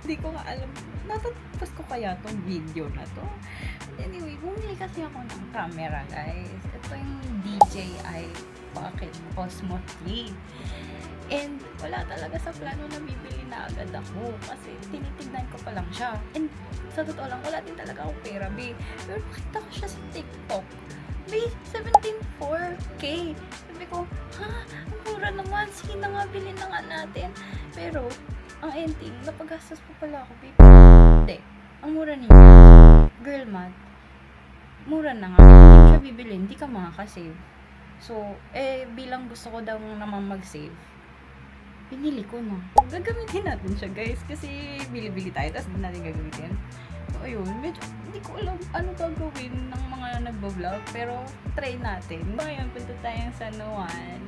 Hindi ko nga alam. Natatapos ko kaya tong video na to. Anyway, bumili kasi ako ng camera, guys. Ito yung DJI Pocket Osmo 3. And wala talaga sa plano na bibili na agad ako kasi tinitignan ko pa lang siya. And sa totoo lang, wala din talaga akong pera, be. Pero nakita ko siya sa TikTok. Be, 17.4K. Sabi ko, ha? Ang mura naman. Sige na nga, bilhin na nga natin. Pero, ang ending, napagastos pa pala ako, be. Hindi. Ang mura niya. Girl math. Mura na nga. Kung hindi mo siya bibilhin, hindi ka makakasave. So, bilang gusto ko daw naman mag-save, pinili ko na. Gagamitin natin siya, guys. Kasi bili-bili tayo, tapos hindi natin gagamitin. So, ayun. Medyo hindi ko alam ano gagawin ng mga nagbablog. Pero, try natin. Ngayon, punta tayong San Juan.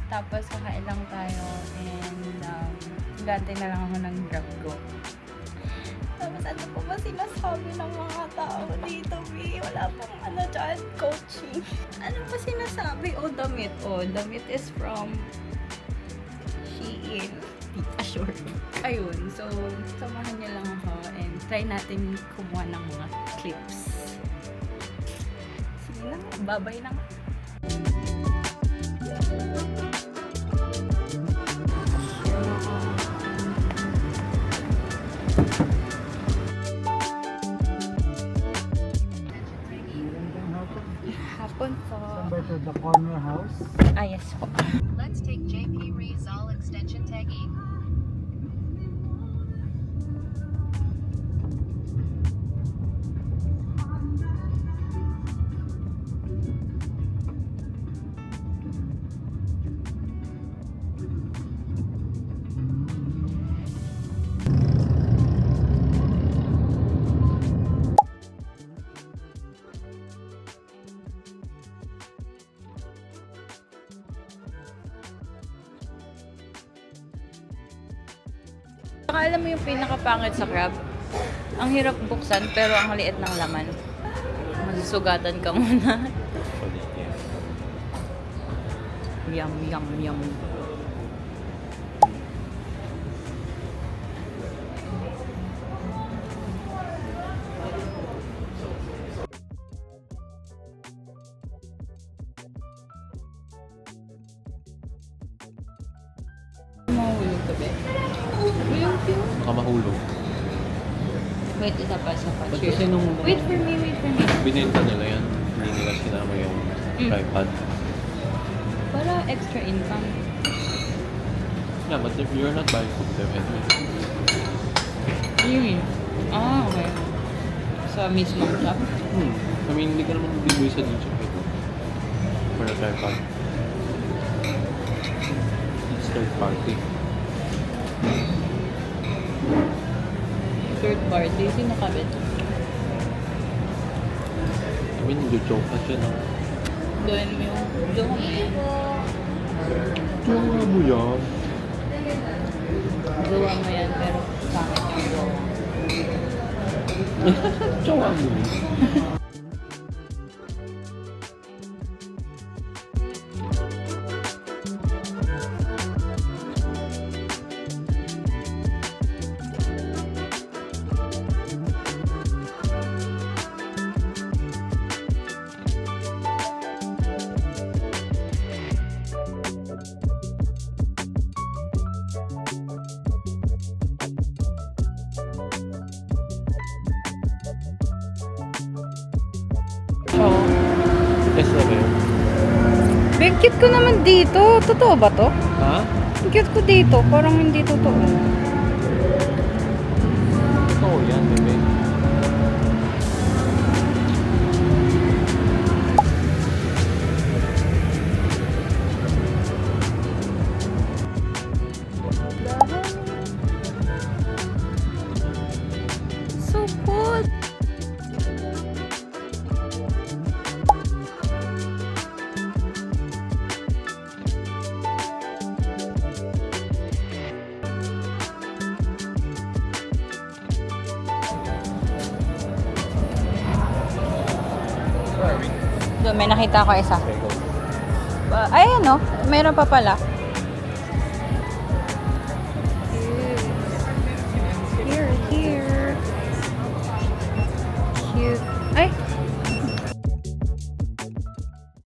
Tapos, kakain lang tayo. And, gantay na lang ako ng grab ko. Tapos, ano po ba sinasabi ng mga tao dito, B? Wala pong ano dyan, coaching. Ano pa sinasabi? Damit. Damit is from Shein. Sure. Ayun. So, samahan niyo lang ako and try natin kumuha ng mga clips. Sige na, babay na. Hapon po. Number to the corner house. Yes po. Let's take JP Rizal extension tagging. Baka alam mo yung pinakapangit sa crab? Ang hirap buksan pero ang liit ng laman. Masusugatan ka muna. Yum, yum, yum. Mahulog ka ba? Yung pink. Baka mahulog. Wait, isa pa. Ba't kasi nung Wait for me. binenta nila yan, hindi nila sinama yung tripod. Para extra income. Yeah, but if you're not buying from them anyway. Okay. Sa mismong shop? I mean, hindi ka naman bibili sa dito ito. For the tripod. It's third party. Third party? Sino kabit? I mean, joke ka siya na. Gawin mo yung joke mo yan. Joke nga mo yan. Gawa mo yan, pero bakit yung gawa? Joke nga mo yan. Oo. Yes, okay. Big cute ko naman dito. Totoo ba to? Ha? Ang cute ko dito. Parang hindi totoo. Oo, yan, bebe. So cool! Doon, may nakita ko isa. Okay, go. Ay, ano? Meron pa pala.